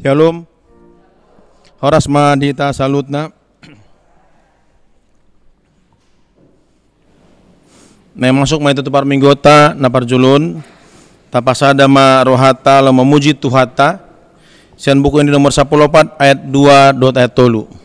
Shalom. Horas madita salutna. May masuk may tutupar minggota na parjulun. Tapasada ma rohata la memuji Tuhata. Sian buku ini nomor 14 ayat 2 dot ayat 3.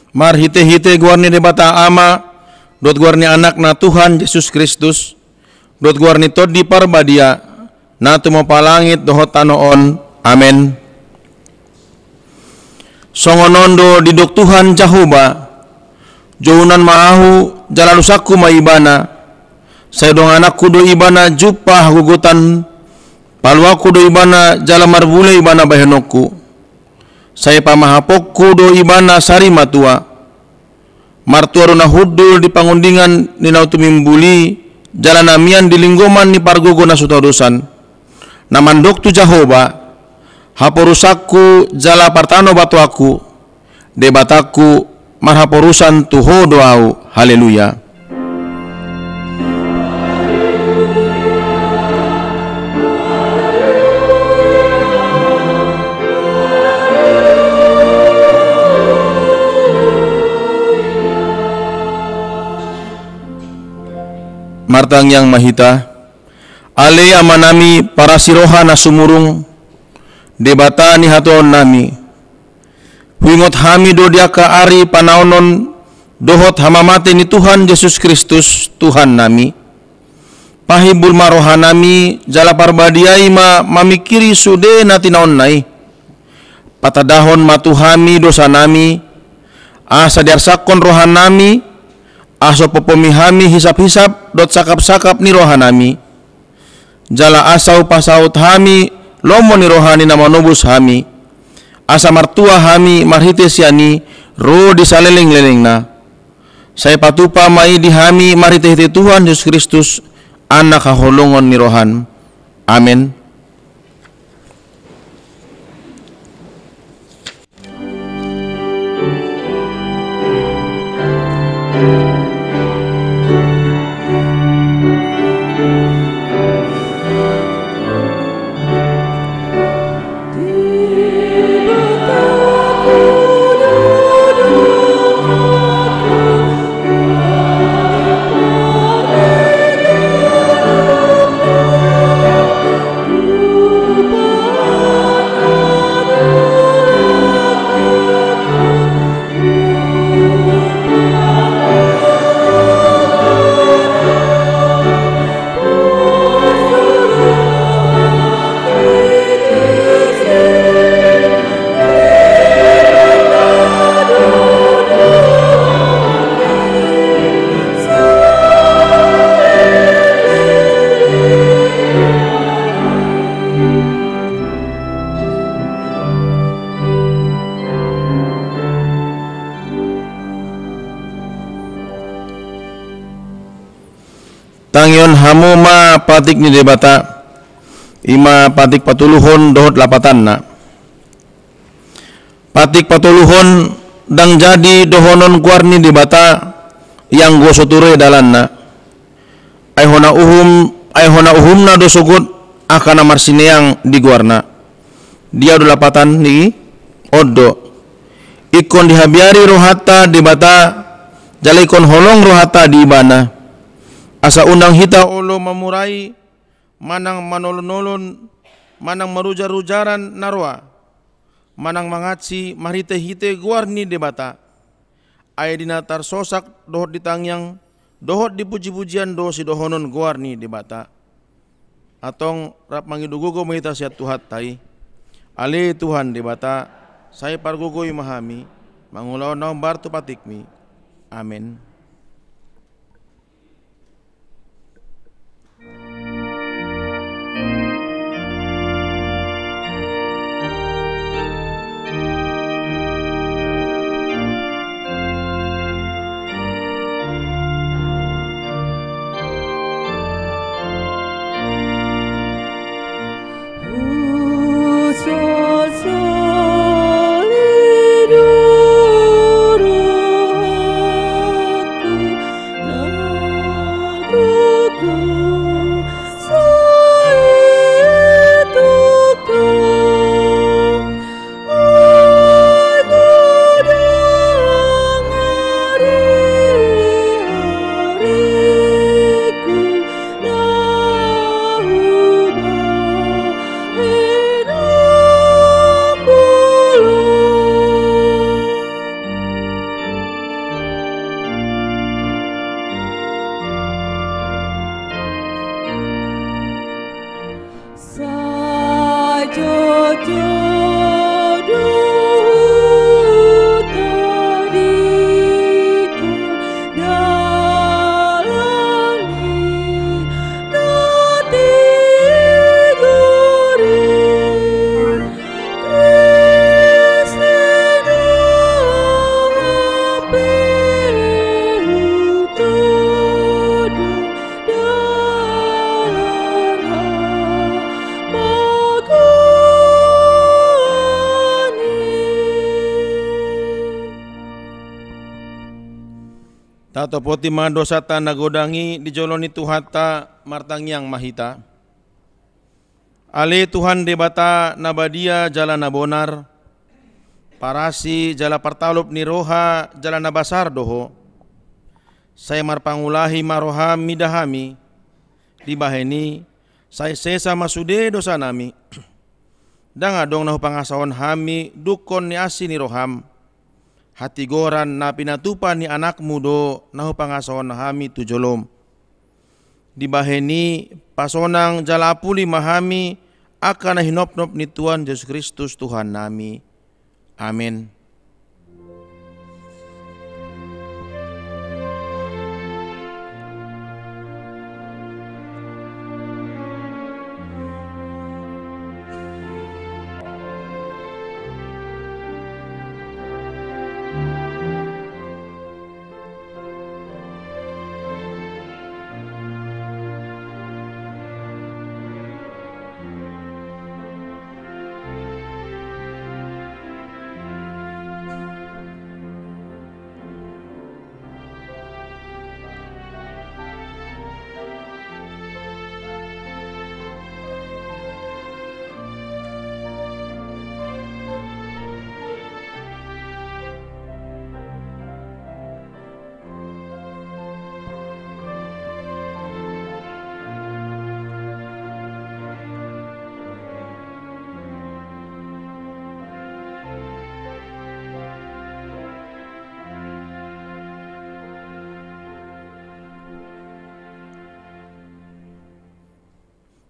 Mar hite-hite guarni debata ama, dot guarni anak na Tuhan Yesus Kristus, dot guarni tod di parbadia, na tumapalangit dohot tanoon, amen. Songonondo didok Tuhan Jahoba, jounan maahu jalalusaku maibana, sayodong anakku do ibana jupa hagugutan, paluaku do ibana jalamarbule ibana bahenokku, saya pamahapokku do ibana sari matua, martuaruna hudul di pangundingan ni nautumimbuli jalan amian di linggoman ni pargogo na sutarusan namandok tu Jahoba haporusakku jala partano batuaku debataku marhaporusan tuho doau. Haleluya. Martang yang mahita ale amanami para siroha na sumurung debata ni haton nami huingot hami do diaka ari panaonon dohot hamamate ni Tuhan Yesus Kristus Tuhan nami pahibul maroha nami jala parbadiai mamikiri sude na tinaon nai patadahon matuhami dosa nami asa diarsakon rohan nami aso popomihami hisap-hisap dot sakap-sakap ni rohanami jala asau pasaut hami lomo ni rohani na manubus hami asa martua hami marhite siani ro di saleleng-leleng na saya patupa mai di hami marhite Tuhan Yesus Kristus anak kaholongon ni rohan. Amen. Tangyon hamuma patik ni debata Ima patik patuluhon dohot lapatanna. Patik patuluhon dang jadi dohonon guarni di bata yang gosoture dalanna. Aihona uhumna dosogut akana marsineang di guarna. Dia do lapatan ni oddo. Ikon dihabiari rohata di bata jalaikon holong rohata di ibana. Asa undang hita olo memurai manang manolon-nolon, manang marujar-rujaran narwa, manang mangatsi marite-hite guarni debata. Aya dina tarsosak dohot ditangyang, dohot dipuji-pujian do si dohonon guarni debata. Atong rap mangidugugo mahita siat tuhat tai. Ale Tuhan debata, saya pargugoy mahami, mangulaw na bartu patikmi. Amen. Tato poti madosata nagodangi dijoloni tuhata martangyang mahita. Ale Tuhan debata nabadia jala nabonar, parasi jala partalup ni roha jala nabasar doho. Saya marpangulahi maroha midahami, dibaheni saya sesa masude dosa nami. Dangadong nahu pangasahon hami dukon ni asi ni roham. Hati goran na pinatupan ni anak mudo nahu pangasahon hami tujolom. Dibaheni pasonang jalapuli mahami akan hinopnop ni Tuhan Yesus Kristus Tuhan nami. Amin.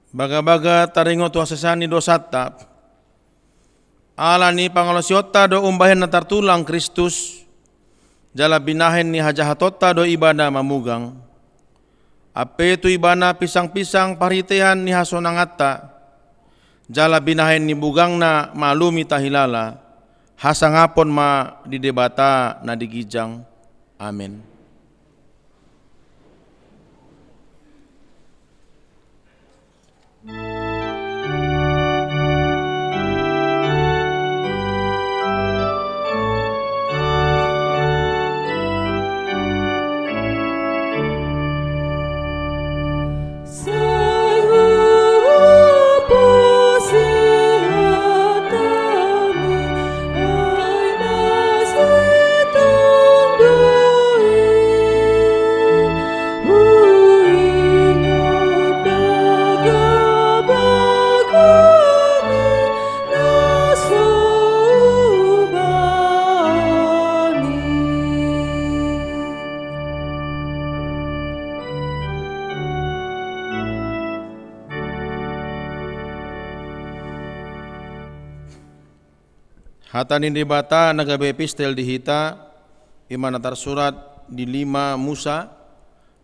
Baga-baga taringo tuasasani dosata ala ni pangalosiota do umbahen na tartulang Kristus jala binahen ni hajahatota do ibada mamugang ape tu ibana pisang-pisang paritehan ni hasonangata jala binahen ni bugang na malumi tahilala hasangapon ma di debata na digijang. Amin. Hatanin debata nagabe epistel dihita imana tersurat di 5 Musa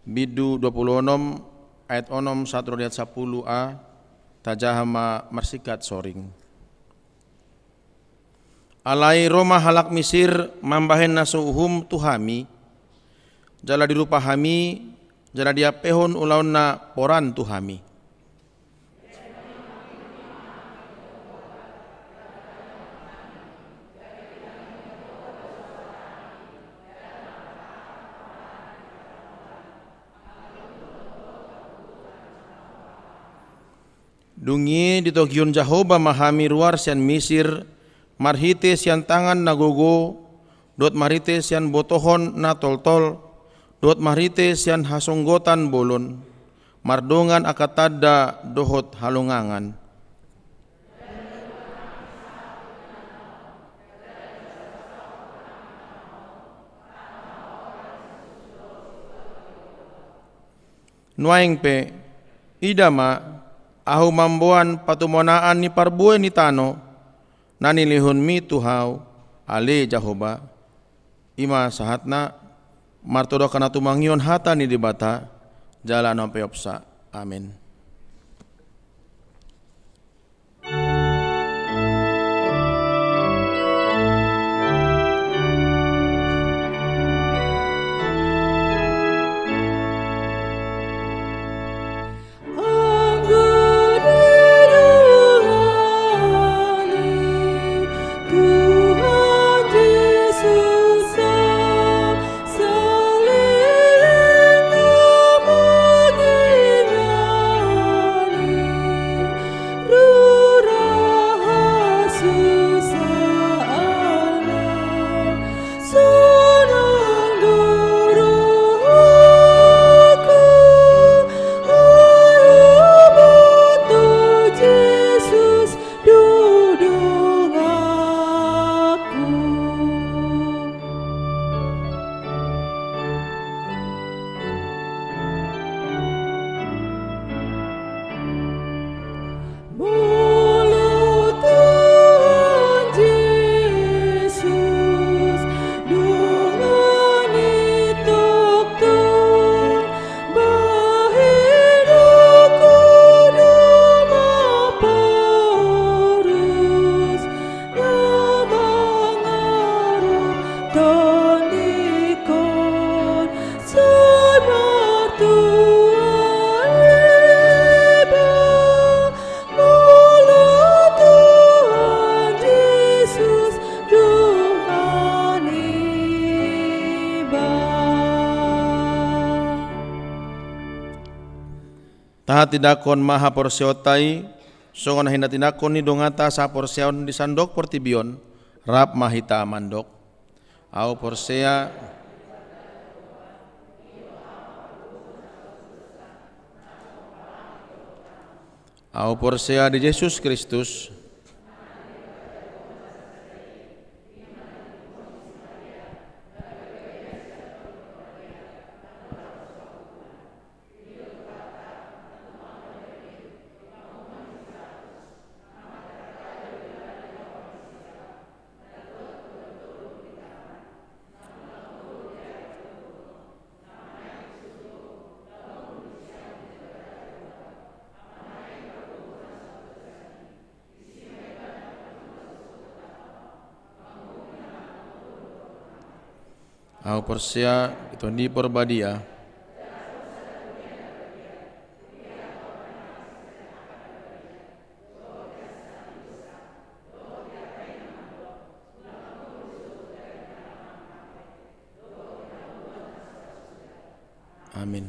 bidu 26 ayat 6 1 ayat 10a tajahama marsikat soring. Alai Roma halak Misir mambahen nasuhum tuhami jala dirupahami jala dia pehon ulauna poran tuhami. Dungi di Togion Jahoba mahami ruar sian Misir marhite sian tangan nagogo dot marhite sian botohon na toltol dot marhite sian hasonggotan bolon mardongan akatada dohot halungangan. Nuaing pe idama ahu mamboan patumonaan ni parbuai ni tano nanilihun mi tuhaw ale Jahoba ima sahatna martodo kana tumangyon hata ni dibata jalan no peopsa. Amin. Taha tidakon maha porsiotai songon hinda tinakon ni dongata sa porsion di sandok portibion rap mahita mandok au porsea di Yesus Kristus au Persia itu di Porbadia. Amin.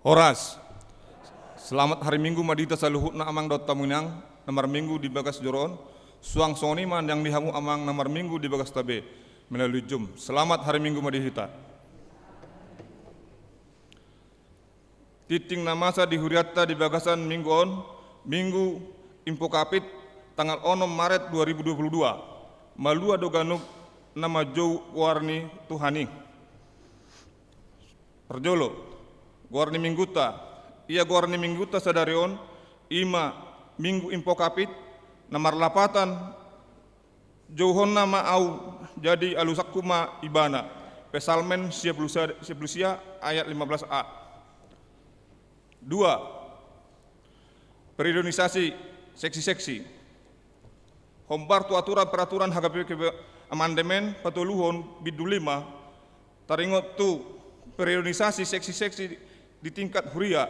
Horas, selamat hari Minggu madita saluhut na amang dot tamunang, nomor Minggu di bagas joron, suang soniman yang dihamu amang nomor minggu di bagas tabe melalui Zoom. Selamat hari Minggu madihita. Titing namasa di huriata di bagasan minggu on, minggu info kapit tanggal 6 Maret 2022. Malua doganuk nama Joe warni Tuhani. Perjolo, warni mingguta, ia warni mingguta sadarion, ima minggu info kapit, nomor lapatan, Johon nama au jadi alusakuma ibana, pesalmen siaplusia ayat 15a. 2. Periodisasi seksi-seksi. Hombar tu aturan peraturan HKP amandemen patuluhon bidu 5 taringot tu periodisasi seksi-seksi di tingkat huria.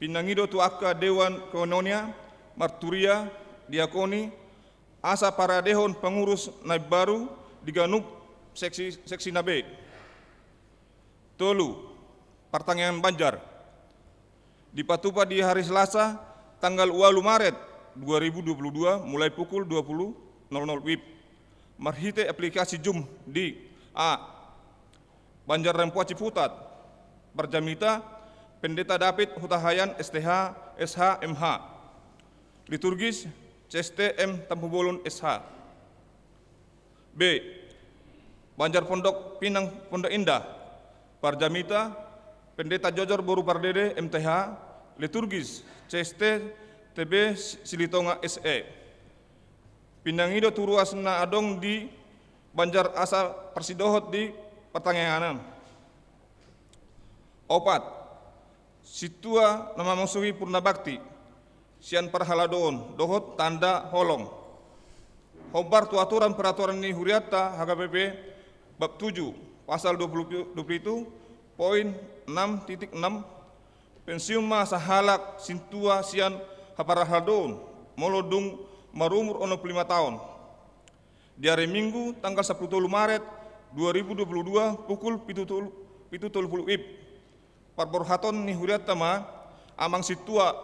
Pinangido tu akka Dewan Keononia, Marturia, Diakoni, asa para dehon pengurus naib baru diganuk seksi nabe. Tolu, pertanyaan Banjar. Dipatupa di hari Selasa tanggal 8 Maret 2022 mulai pukul 20.00 WIB. Marhite aplikasi Zoom di A. Banjar Rempoa Ciputat, Berjamita, Pendeta David Hutahayan STH, SH, MH. Liturgis CSTM Tampubolon SH. B. Banjar Pondok Pinang Pondok Indah, Berjamita, Pendeta Jojor Boru Pardede MTH. Liturgis CST TB Silitonga SE. Pinangido Turuasna Adong di Banjar Asa Persidohot di Pertanyaan. Opat, situa nama musuhi Purna Bakti, sian perhaladon, dohot tanda holong. Hobar tu aturan peraturan ni huriata HKBP bab 7 pasal 20 itu poin 6.6 pensiun masa halak sintua sian haparahadon molodung marumur 5 tahun. Di hari Minggu tanggal 10 Maret 2022 pukul 7.30 WIB. Parborhaton ni huriata ma amang situa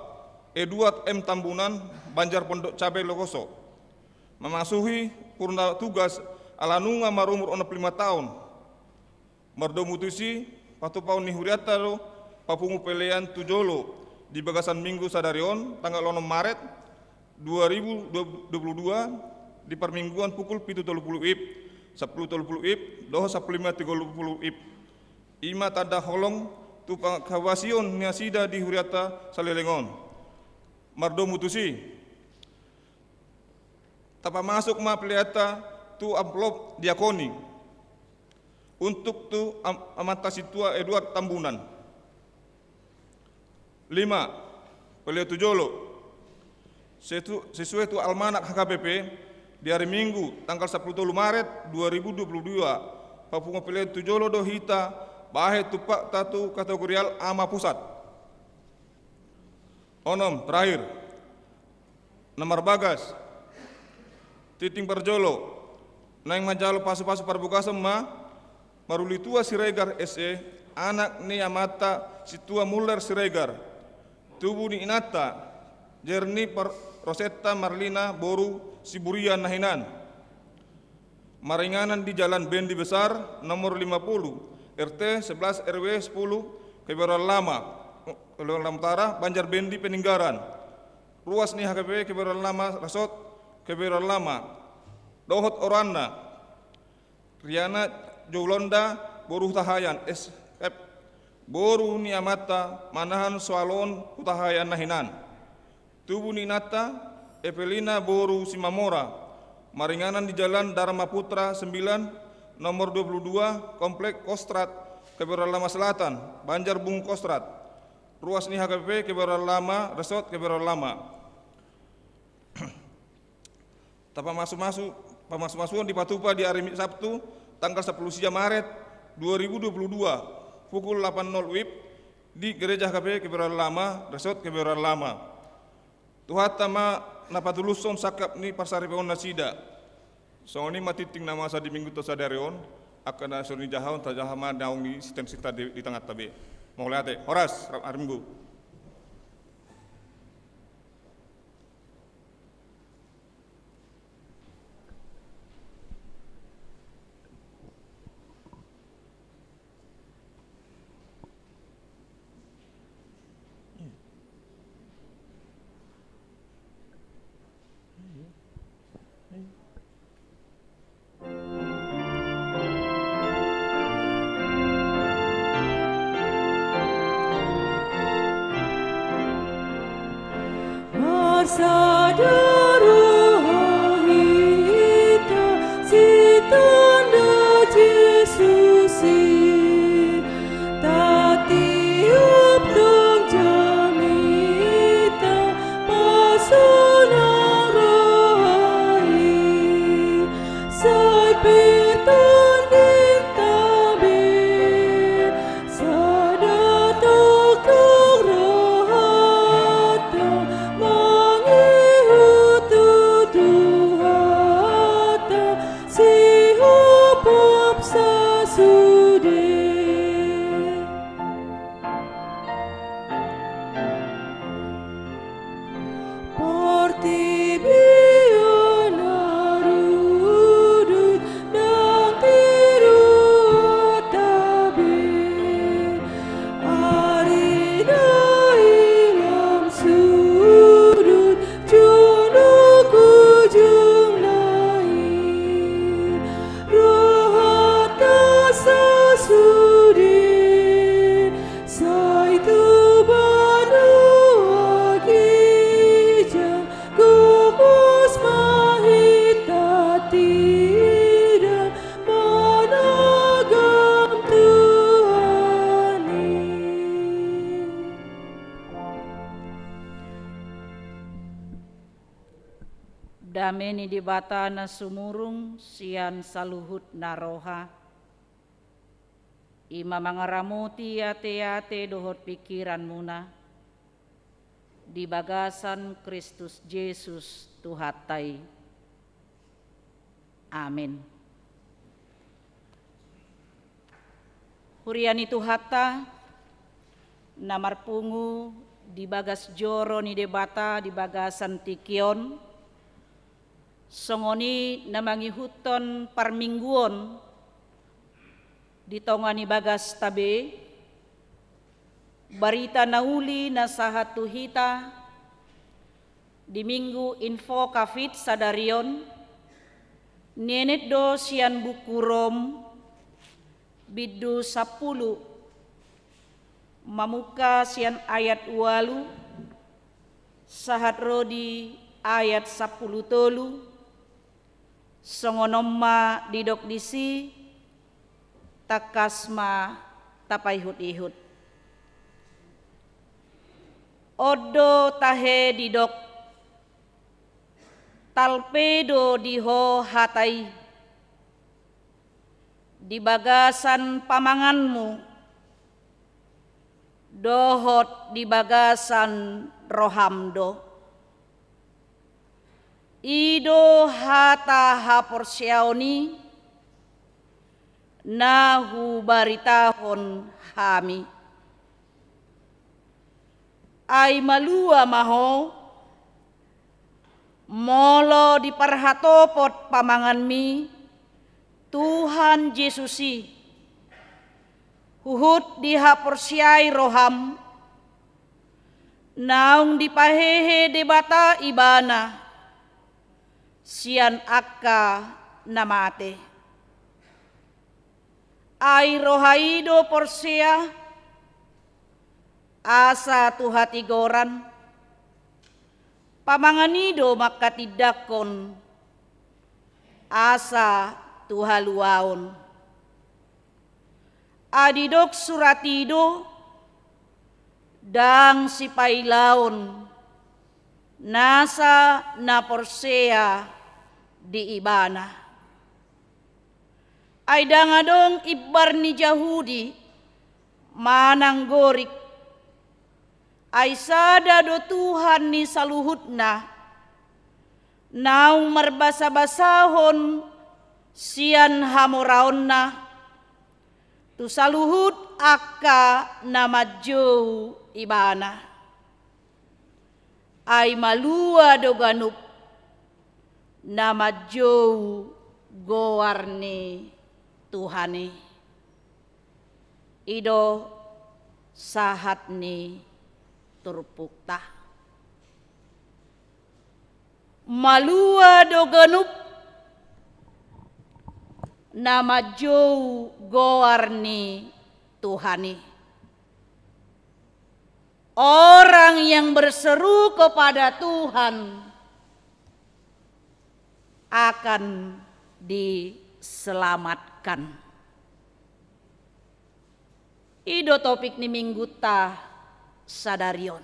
Eduard M Tambunan Banjar Pondok Cabe Logoso memasuhi purna tugas alanunga marumur 5 tahun. Mardo mutusi patupaun ni huriata lo papungu pelean tujolo di bagasan Minggu sadarion tanggal 6 Maret 2022 di permingguan pukul 7.30 WIB 10.30 WIB doho 15.30 WIB. Ima tanda holong tu pangkawasion niasida di huriata salelengon. Mardo mutusi tapa masuk ma peliata tu amplop diakoni untuk tu amata situa Eduard Tambunan. 5. Pelea tujolo sesuai tu almanak HKBP di hari Minggu tanggal 10 Maret 2022 Papua Pelea tujolo do hita bahe tupak tatu kategorial ama pusat. Onom terakhir nomor bagas titing perjolo naing majalo pasu-pasu parbukasa maruli tua Siregar SE anak ni amata situa Muller Siregar tubuh ni inata jerni per Rosetta Marlina Boru Siburia Nahinan maringanan di Jalan Bendi Besar nomor 50 RT 11 RW 10 Kebayoran Lama Utara Banjar Bendi Peninggaran. Ruas ni HKP Kebayoran Lama Resort Kebayoran Lama Dohot Orana Riana Jolonda Boru Tahayan SF Boru ni amata Manahan Soalon Utahayan Nahinan Tubuh ni Nata Evelina Boru Simamora maringanan di Jalan Dharma Putra 9 nomor 22 Komplek Kostrat Kebayoran Lama Selatan Banjar Bung Kostrat. Ruas ni HKP Kebayoran Lama Resort Kebayoran Lama. Tapa masuk-masukan di Patupa di hari Sabtu tanggal 10 Maret 2022 pukul 8.00 WIB di Gereja HKP Kebayoran Lama Resort Kebayoran Lama. Tuhatama napatuluson sakap ni parsaripaon nasida. Soni matiting nama sa di minggu to sadarion akan na soni jahon tajahama daung ni sistem sita di tengah tabe. Mau lihat Horas hari Minggu. Dameni di batana sumurung sian saluhut naroha. Ima mangaramuti ate-ate dohot pikiran muna. Di bagasan Kristus Yesus Tuhatai. Amin. Huriani Tuhata namar pungu di bagas joro ni debata di bagasan tikion. Songoni namangi huton parmingguon di tongani bagas tabe barita nauli na sahatu hita di minggu info kafit sadarion nenet do sian bukurom bidu 10 mamuka sian ayat 8 sahat rodi ayat 10 tolu songonomma didok disi takasma tapaihut-ihut. Odo tahe didok talpedo diho hatai di bagasan pamanganmu dohot di bagasan rohamdo. Ido hata haporsiaoni nahu baritahon hami. Ai malua maho molo di parhatopot pamanganmi Tuhan Yesusi huhut di haporsiai roham naung dipahehe debata ibana sian akka namate. Ai rohaido porsea asa tuhati goran pamanganido makatidakon asa tuhaluaon. Adidok suratido dang sipailaon nasa na porsea di ibana. Ay dangadong ibar ni Yahudi manang gorik ay sada do Tuhan ni saluhutna naung marbasa-basahon sian hamoraon na tu saluhut akka namadjo ibana. Ay malua do ganup nama jauh goarni Tuhani ido sahatni turpukta malua doganup nama jauh goarni Tuhani orang yang berseru kepada Tuhan akan diselamatkan. Ido topik ni minggu ta sadarion.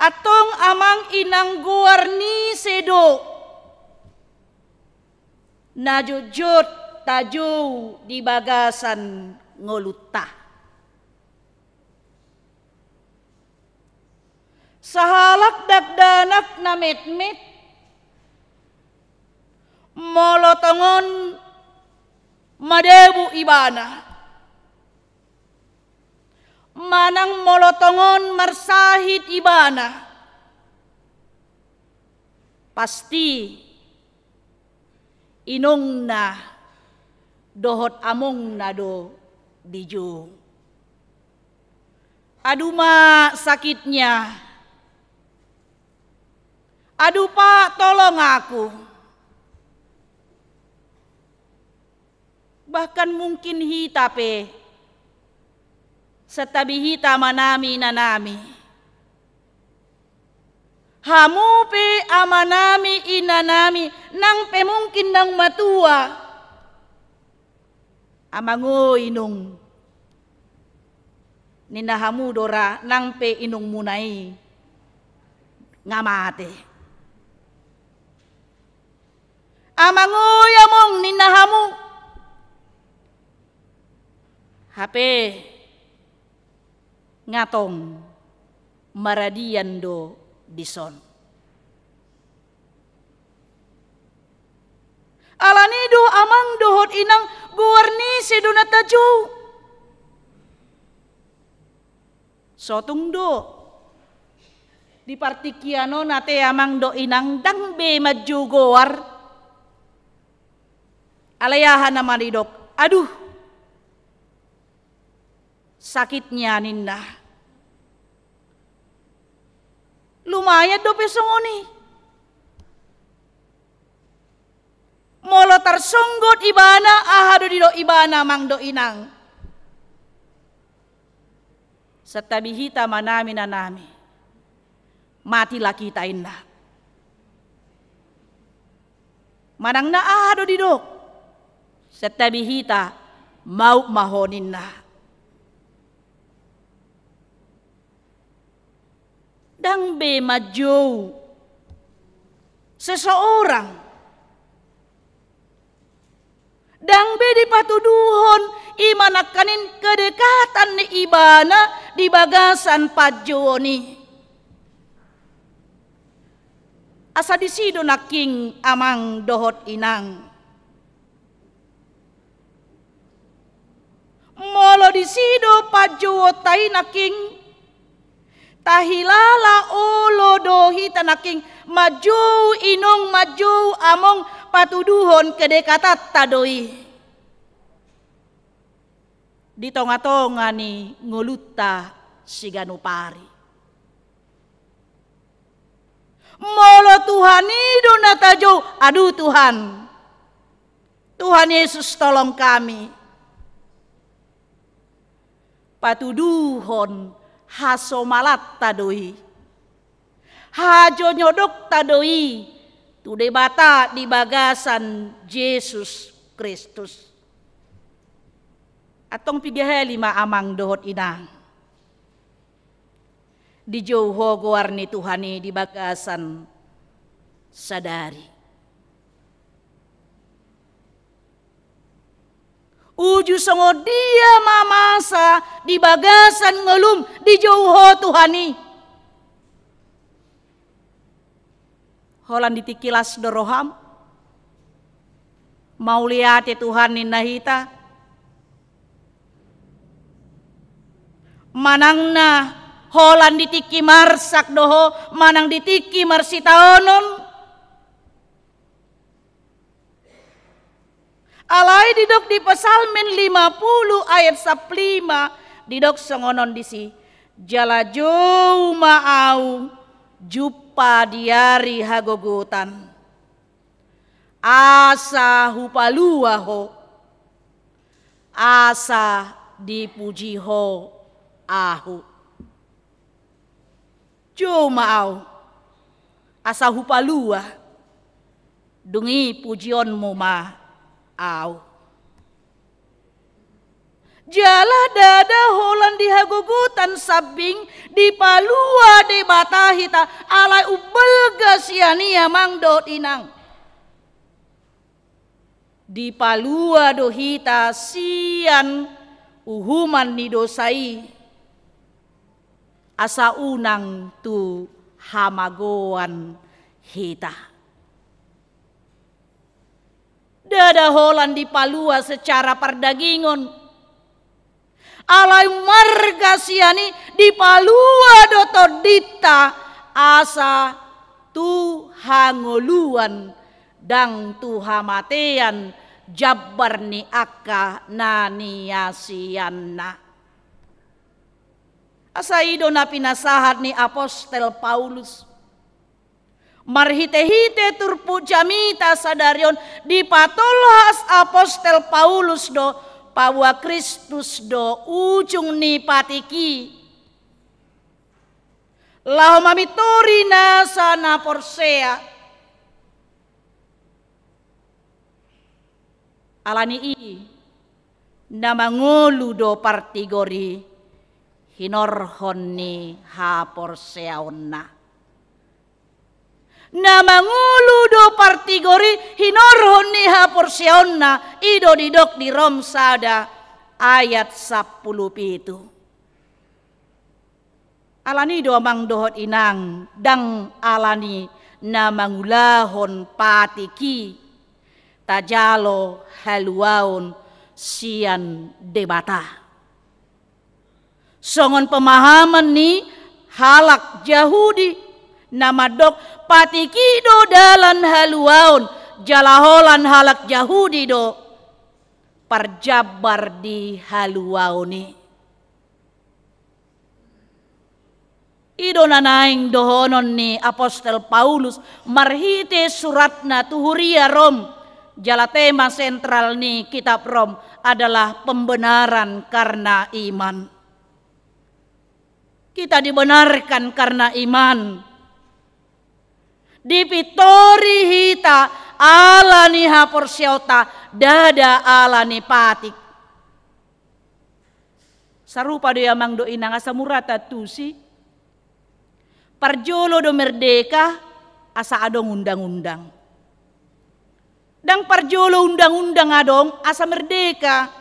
Atong amang inang guarni sedo najujut taju di bagasan ngoluta. Sahalak dagdanak na metmet molotongon madebu ibana manang molotongon marsahid ibana pasti inong na dohot among na do dijung. Aduma sakitnya, aduh Pak tolong aku. Bahkan mungkin hita pe setabi hita manami nanami. Hamu pe amanami inanami nang pe mungkin nang matua. Amango inung ninahamu dora nang pe inung munai ngamate. Amango yamong ninahamu HP ngatong maradian do dison. Alanido amang dohot inang guarni seduna taju. Sotung do di partikiano nate amang do inang dang be maju goar. Alayahan nama didok. Aduh. Sakitnya ninda. Lumayan do pesongoni. Molo tarsonggot ibana ahado di do ibana mang do inang. Setabi hita manami nanami. Matilah kita indah. Manang na ahado di do. Setabi hita mau mahonin na. Dang be maju seseorang dang be dipatuduhon imanakanin kedekatan ni ibana di bagasan pajoni asa disido naking amang dohot inang molo disido pajo tay naking tahilala ulo dohi tanaking maju inong maju among patuduhon kedekatat tadoi. Di tonga-tonga ni nguluta siganupari. Molo Tuhan ido natajo, aduh Tuhan. Tuhan Yesus tolong kami. Patuduhon haso malat tadoi, hajo nyodok tadoi, tu debata di bagasan Yesus Kristus. Atong pigaheli ma amang dohot inang. Di jauh goarni Tuhani di bagasan sadari. Uju songo dia mamasa di bagasan ngelum di jauh Tuhani. Holan ditikilas doroham. Mau lihat Tuhan nahita. Manangna holan ditiki marsak doho manang ditiki marsitaonon. Alai didok di Psalmen 50 ayat 15 didok songonon disi jala jau maau jupa diari hagogotan asa hupaluaho asa dipujiho ahu. Cuma au asa hupalua dungi pujionmu ma au. Jala dada holan di hagugutan sabing di palua de batahita alai ubelga siania mangdot inang. Di palua dohita sian uhuman ni dosai asa unang tu hamagoan hita. Dada holan di palua secara perdagingon alai marga siani di palua doto dita asa tu hangoluan dang tu hamatean jabbar ni akka nani asianna. Asa ido na pinasahat ni Apostel Paulus. Marhite-hite turpu jamita sadarion di patolhas Apostel Paulus do bahwa Kristus do ujung ni patiki lau mamitori nasa na porsea alani i na mangulu do partigori hinorhon ni ha porseaonna na mangulu do partigori hinorhon ni ha porseaonna ido didok di Rom sada ayat 10 pitu. Alani do amang dohot inang dang alani na mangulahon patiki tajalo haluaon sian debata. Songon pemahaman ni halak Yahudi nama dok patiki do dalan haluaon jalaholan halak Yahudi do parjabar di haluaoni. Ido nanaing dohonon ni Apostel Paulus marhite suratna tuhuria Rom. Jala tema sentral ni kitab Rom adalah pembenaran karena iman. Kita dibenarkan karena iman. Dipitori hita ala ni haporsiota dada ala ni patik. Sarupa do yamang do inang asa murata tusi. Parjolo do merdeka asa adong undang-undang. Dan parjolo undang-undang adong asa merdeka.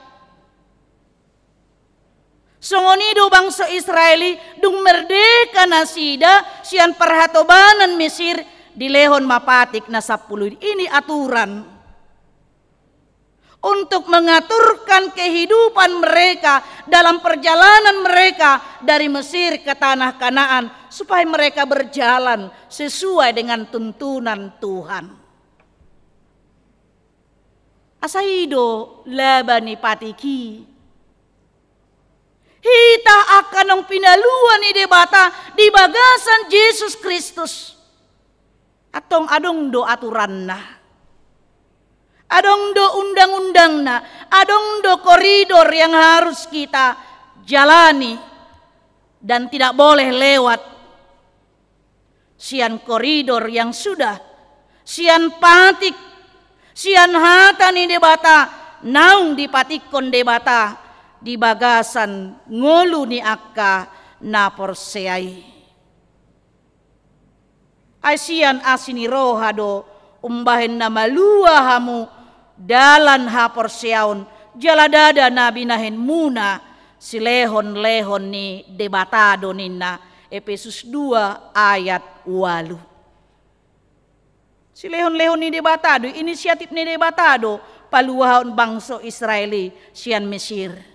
Songonido bangsa Israeli dung merdeka nasida sian perhatobanan Mesir dilehon mapatik na 10. Ini aturan untuk mengaturkan kehidupan mereka dalam perjalanan mereka dari Mesir ke tanah Kanaan supaya mereka berjalan sesuai dengan tuntunan Tuhan. Asaido labani patiki hita akan ang pinaluan ni debata di bagasan Yesus Kristus. Atong adong do aturan na, adong do undang-undang na, adong do koridor yang harus kita jalani dan tidak boleh lewat. Sian koridor yang sudah, sian patik, sian hata ni debata, naung dipatikon debata di bagasan ngolu ni akka na porseai. Asian asini roha do umbahen na malua hamu dalan hapor siaon jaladada nabi nahen muna silehon-lehon ni debatado ninna Efesus 2 ayat 8. Silehon-lehon ni debatado inisiatif ni debatado paluahon bangsa Israeli sian Mesir.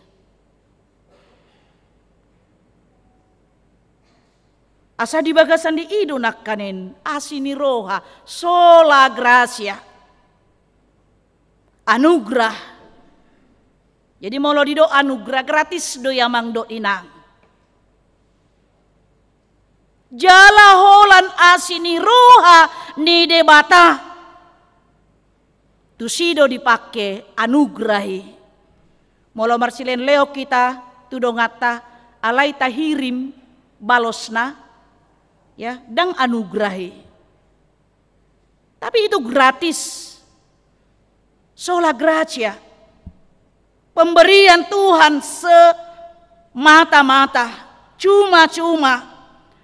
Asa di bagasan di ido nakkanen asini roha sola gracia anugerah. Jadi mau lo dido anugerah gratis do yamang do inang. Jala holan asini roha ni debata tusido dipake anugerahi. Molo marsilen leo kita tudongata alai tahirim balosna ya dang anugrahi. Tapi itu gratis. Sola gracia. Pemberian Tuhan semata-mata, cuma-cuma.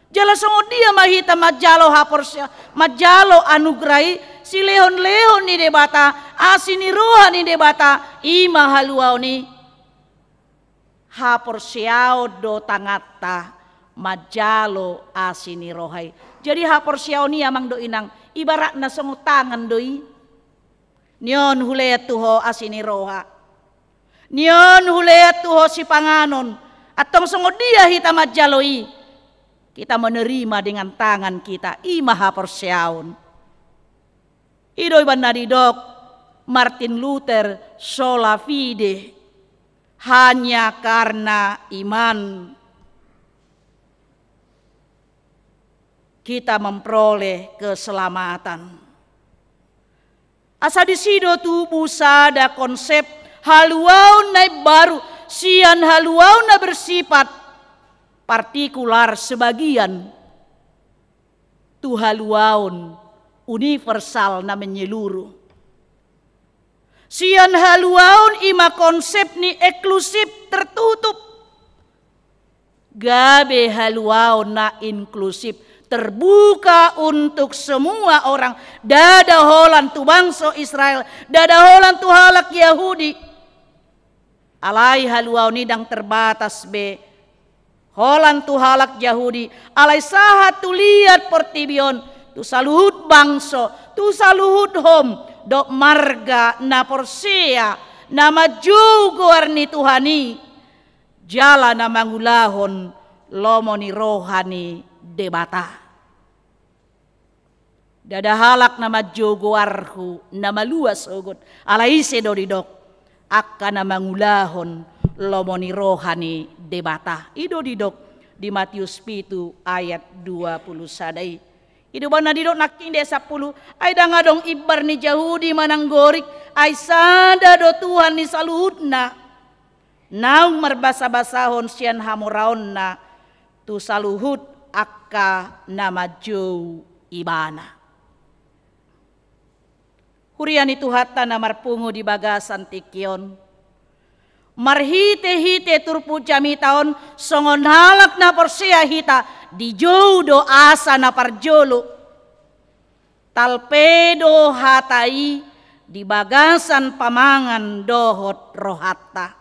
Jala songo dia mahita majalo haporsya, majalo anugrahi si lehon-lehon ni debata, asini roha ni debata, ima haluau ni haporsyao do tangata majalo asini rohai. Jadi haporsyao ni amang do inang ibarat na songo tangan doi. Nyon hulea tuho asini roha. Nyon hulea tuho si panganon. Atong songo dia hita majaloi. Kita menerima dengan tangan kita. Ima haporsyaon. Idoy banadidok Martin Luther sola fide. Hanya karena iman kita memperoleh keselamatan. Asa disido tubuh sada konsep haluau na baru, sian haluau na bersifat partikular sebagian. Tu haluaun universal na menyeluruh. Sian haluaun ima konsep ni eksklusif tertutup. Gabe haluaun na inklusif terbuka untuk semua orang. Dada holan tu bangsa Israel, dada holan tu halak Yahudi. Alai haluau ni dang terbatas be. Holan tu halak Yahudi, alai sahat tu lihat pertibion, tu saluhut bangsa, tu saluhut hom, dok marga na porsea, nama jugo arni Tuhani, jala na mangulahon, lomoni rohani debata. Dada halak nama jogo arhu nama luas ogot alai sedodidok akka nama ngulahon lomoni rohani debata. Ido didok di Matius 7 ayat 20 sadai. Ido bana didok naking desa 10 ay dangadong ibar ni Yahudi mananggorik ay sada do Tuhan ni saluhutna. Naung marbasa-basahon sian hamuraon na tu saluhut akka nama jou ibana. Hurian itu hatta na marpungo di bagasan tikion. Marhite-hite turpu jami taon songon halak na porsea hita di jodo asa na parjolo. Talpedo hatai di bagasan pamangan dohot rohatta.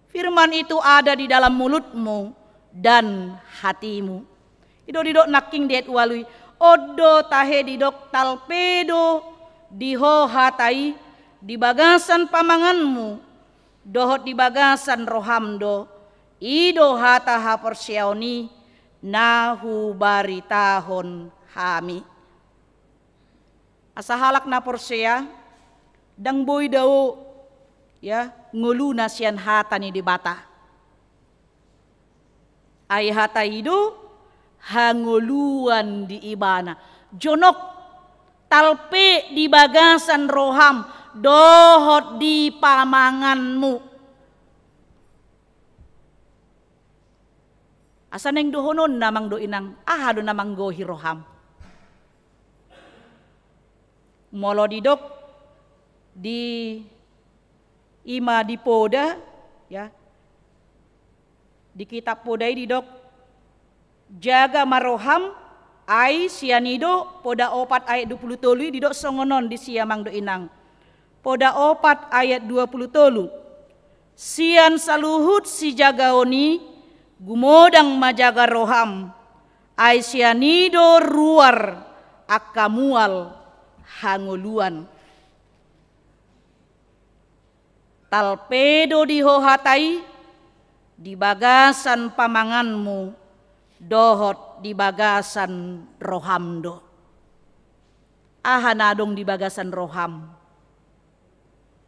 Firman itu ada di dalam mulutmu dan hatimu. Ido didok naking diet walui. Odo tahe didok talpedo diho hatai di bagasan pamanganmu dohot di bagasan rohamdo ido hata haporsiaoni nahu baritahon hami. Asa halak na porsea dang boy daw ya nguluna sian hata ni dibata ay hata ido hanguluan di ibana jonok talpe di bagasan roham dohot di pamanganmu. Asa neng dohonon namang doinang ahado namang gohi roham. Molo didok di ima di poda ya. Di kitab podai didok jaga maroham ai sianido poda 4 ayat 23 didok songonon di siamang do inang. Poda 4 ayat 23. Sian saluhut si jagaoni gumodang majaga roham. Ai sianido ruar akamual hanguluan. Talpedo dihohatai di bagasan pamanganmu dohot di bagasan rohamdo. Ahanadong di bagasan roham.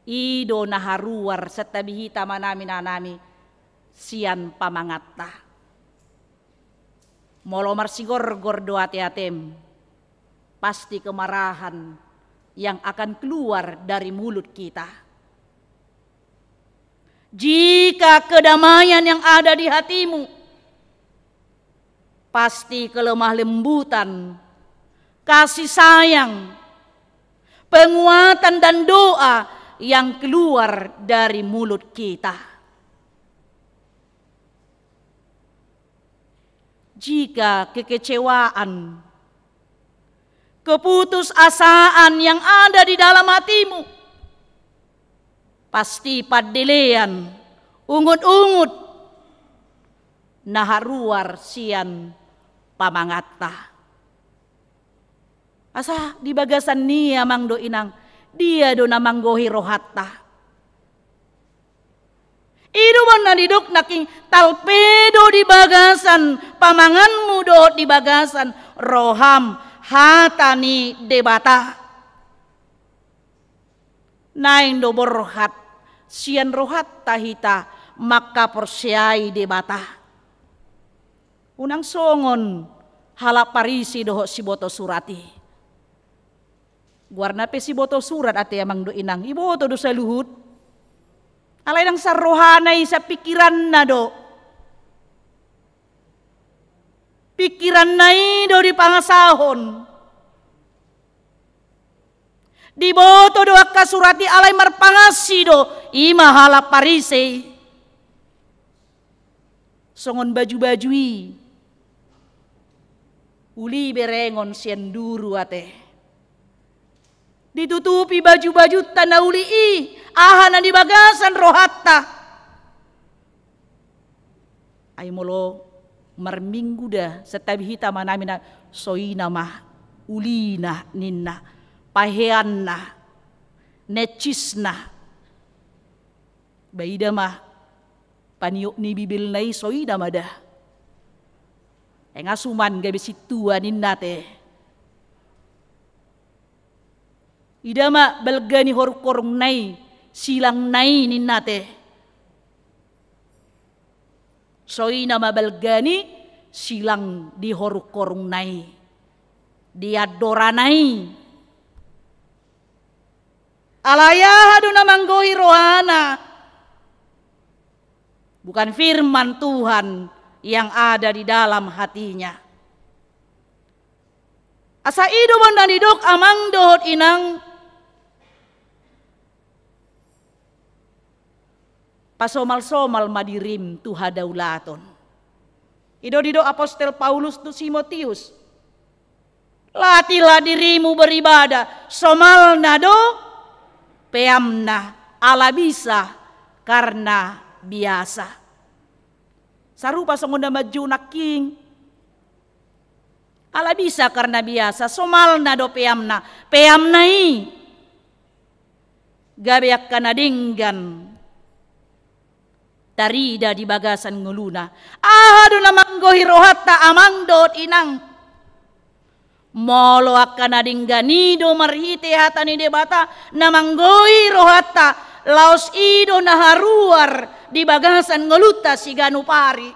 Ido naharuar setabihita manami nanami sian pamangatta. Molo marsigor-gor doate-atem. Pasti kemarahan yang akan keluar dari mulut kita. Jika kedamaian yang ada di hatimu, pasti kelemah lembutan, kasih sayang, penguatan dan doa yang keluar dari mulut kita. Jika kekecewaan, keputusasaan yang ada di dalam hatimu, pasti padelean, ungut-ungut, naharuar sian pamangata. Asa di bagasan niya mangdo inang, dia do namanggohi rohatta. Idu na diduk naking talpedo di bagasan, pamanganmu do di bagasan, roham hatani debata. Naing do borhat, sian rohat tahita, maka persyai debata. Unang songon, halap parisi doho si boto surati. Guarna pe si boto surat ate amang do inang, iboto do sa luhut. Alay nang sa rohanay sa pikiran na do. Pikiran na do di pangasahon. Di boto do akka surati alay marpangasi do, ima halap parise. Songon baju-bajui. Uli berengon sian duru ate. Ditutupi baju-baju tanauli ahana di bagasan rohatta. Ay molo marminggu dah setabi hita manamina soina mah ulina ninna paheanna necisna baida mah paniuk ni bibil nai soina madah engasuman gabe situa ninna teh. Idama balgani horkorong nai silang nai ninate. Soi nama balgani silang di horkorong nai. Diadora nai. Alayah adu namanggohi rohana. Bukan firman Tuhan yang ada di dalam hatinya. Asa idu bondan diduk amang dohot inang. Pasomal-somal madirim tuha daulaton. Ido apostel Paulus tu Timotius. Latilah dirimu beribadah. Somal nado peamna ala bisa karena biasa. Sarupa songunda maju naking. Ala bisa karena biasa. Somal nado peamna. Peamnai. Gabeak kanadinggan. Tarida di bagasan nguluna. Ahadu namanggohi rohatta amang dot inang. Molo akan adingganido marhite hatani debata namanggohi rohatta. Laos ido naharuar di bagasan nguluta si ganupari.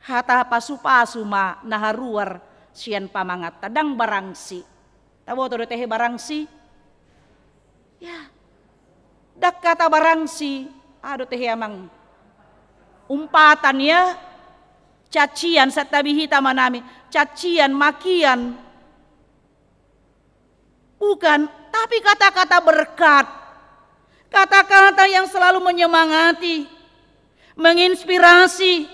Hata pasu-pasu ma naharuar sian pamangat tadang barangsi. Tabo to tehe barangsi. Ya. Dak kata barangsi, aduh teh amang umpatan ya, cacian satabihita manami, cacian makian, bukan, tapi kata-kata berkat, kata-kata yang selalu menyemangati, menginspirasi,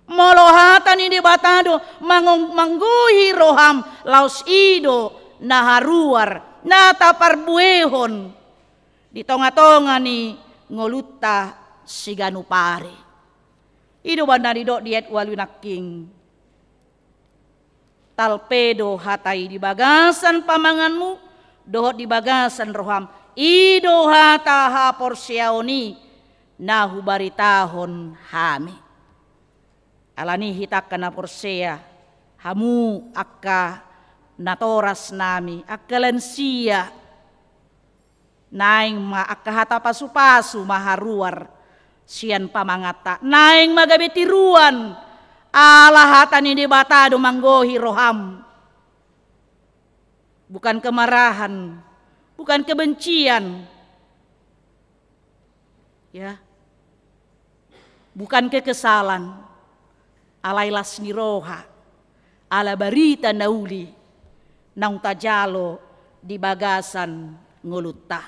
molohatan ini batado, mangguhi roham, laus ido, naharuar, nataparbuehon. Di tonga-tonga ni ngoluta si ganupari. Ido banda didok diet walunaking. Talpedo hatai di bagasan pamanganmu, dohot di bagasan roham. Ido hata ha porsiaoni nahu baritahon hami. Alani hitakana porsea hamu akka natoras nami akalensia. Naing akahata pasu-pasu maharuar sian pamangata. Naing magabitiruan ala hatani di batado manggohi roham. Bukan kemarahan, bukan kebencian, Ya. Bukan kekesalan. Alailas ni roha. Ala barita nauli. Nang tajalo di bagasan ngulutta.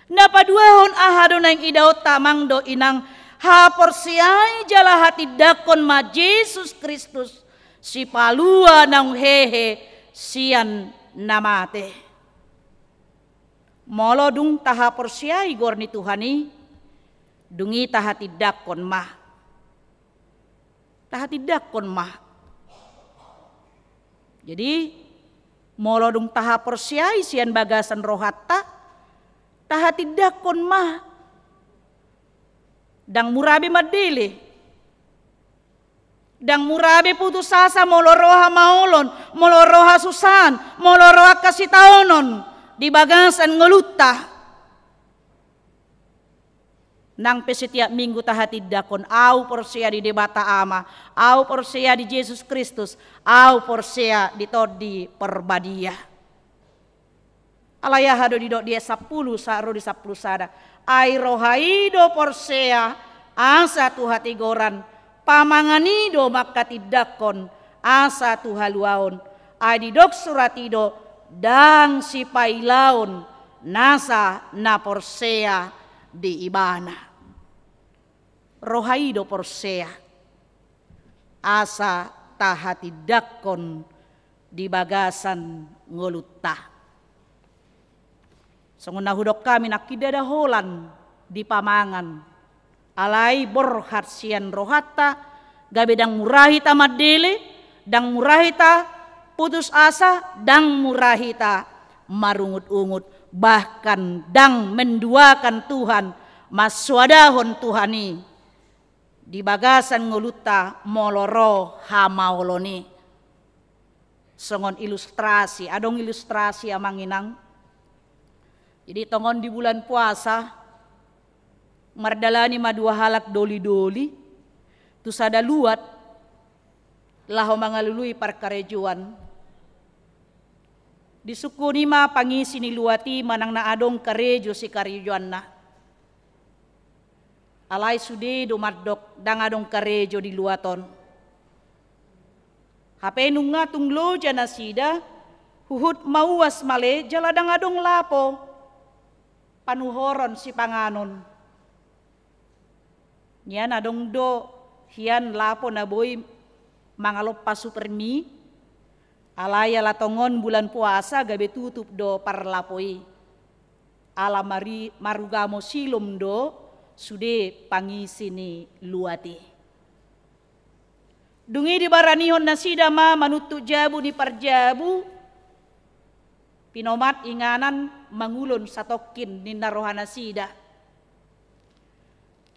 Napaduahon ahado na yung idaw tamang do inang haporsiay jala hati dakon ma Jesus Kristus si palua ng hehe siyan namate. Molo dung tahaporsiay gor ni Tuhani dungi tahati dakon ma. Tahati dakon ma. Jadi molo dung tahaporsiay siyan bagasan rohatta tahati dakon ma. Dang murabi madili. Dang murabi putus asa moloroha maulon, moloroha susan, moloroha kasitaonon di bagasan ngulutta. Nang pesetiap minggu tahati dakon au porsia di debata ama, au porsia di Yesus Kristus, au porsia di todi perbadia. Alaya hado di dok dia 10 saro di 10 sada. Ai rohaido porsea asa tu hati goran pamanganido makatidakon asa tu haluaon. Ai di dok suratido dang si pailaon nasa na porsea di ibana. Rohaido porsea asa tahatidakon di bagasan ngolutta. Sungguh hudok kami nakidada holan di pamangan. Alai borhat sian rohata gabe dang murahita madele, dang murahita putus asa, dang murahita marungut-ungut, bahkan dang menduakan Tuhan maswadahon Tuhani di bagasan nguluta moloro hamaoloni. Songon ilustrasi, adong ilustrasi amanginang. Jadi tongon di bulan puasa mardalani madua halak doli-doli tu sada luat laho mangalului parkarejuan di suku nima pangisi ni luati manang na adong karejo si karejuan na alai sude do maddok dang adong karejo di luaton hape nunga tunglo jana sida huhut mauas male jaladang adong lapo panuhoron si panganon. Yan adong do hian lapo na boy mangalop pasupermi. Alaya latongon bulan puasa gabe tutup do parlapoi. Ala marugamo silom do sude pangisi ni luati. Dungi di baranihon na sidama manutu jabu ni parjabu. Pinomat inganan mangulon satokin ni narohana sida.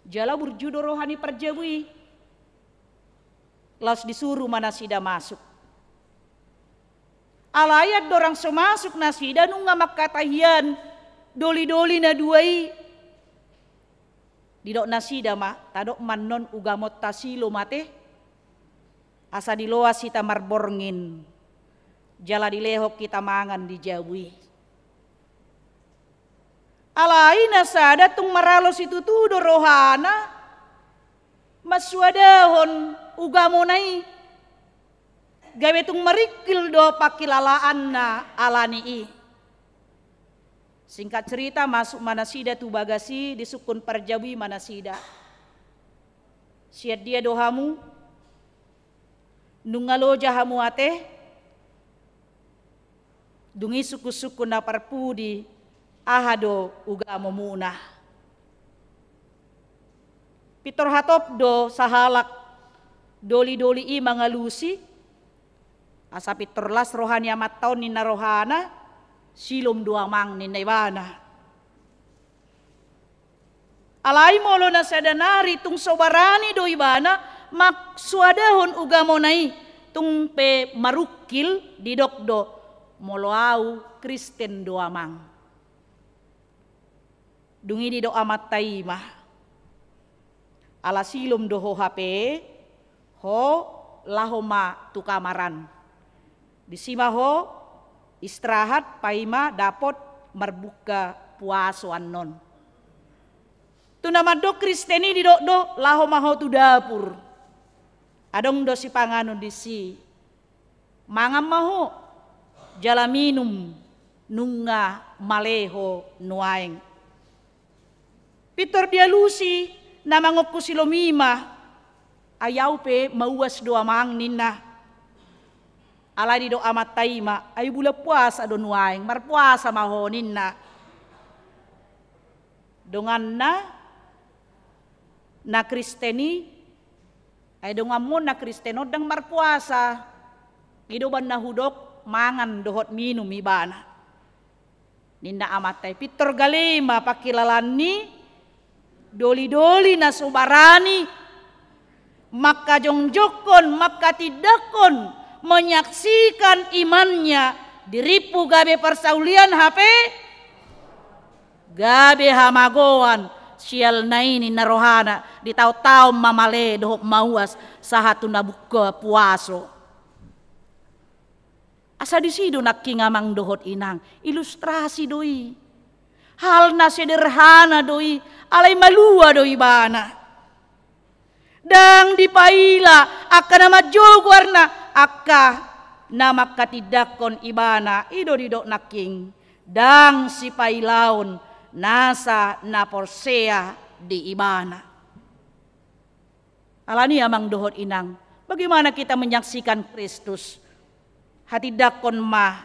Jala burjudo rohani perjabui. Las disuruh mana sida masuk. Alayat dorang so masuk na sida nunga makatahian doli-doli na duai. Didok na sida ma tadok mannon ugamot tasilo mate. Asa diloa sita marborngin. Jala dilehok kita mangan di Jawi. Alai nasada tung maralos itu tudo rohana maswadahon ugamonai gawe tung merikil do pakilalaan na alani. Singkat cerita masuk manasida tu bagasi di sukun Parjawi manasida. Siat dia dohamu nungalo jahamu ate dungi suku-suku na parpudi ahado ugamo muna. Pitor hatop do sahalak doli-doli i mga lusi asa pitor las rohani amat taon ni narohana silom duamang ni naibana. Alai molo na sadanari tung sobarani do ibana maksuadahon ugamo nai tung pe marukil di dokdo moloau Kristen doamang. Dungi di do amat taimah. Ala silom do ho hape ho lahoma tu kamaran. Di sima ho istirahat paima dapot marbuka puaso anon. Tu nama do Kristeni di do laho maho tu dapur. Adong do si pangano di si. Mangam maho jala minum nunga maleho nuaeng. Pitor dia lusi namangok ko silomima. Ayaw pe mauwas do amang nina. Ala di do amat taima ay bula puasa do nuaeng marpuasa maho nina. Dongan na Kristeni ay dongan mo na Kristeno dang marpuasa. Idoban na hudok mangan dohot minum ibana. Ninda amatay pitor galima pakilalan ni doli-doli na subarani maka jongjokon maka tidakon menyaksikan imannya diripu gabe persaulian HP gabe hamagoan sial naini narohana di tau-tau mamale dohok mauas sahatu nabuka puaso. Asa di sido nakingamang dohot inang ilustrasi doi hal na sederhana doi alay malua doi bana dang dipaila akka nama jogwarna akka nama katidakon ibana ido didok naking dang si pailaon nasa na porsea di ibana. Alani amang dohot inang bagaimana kita menyaksikan Kristus hati dakon mah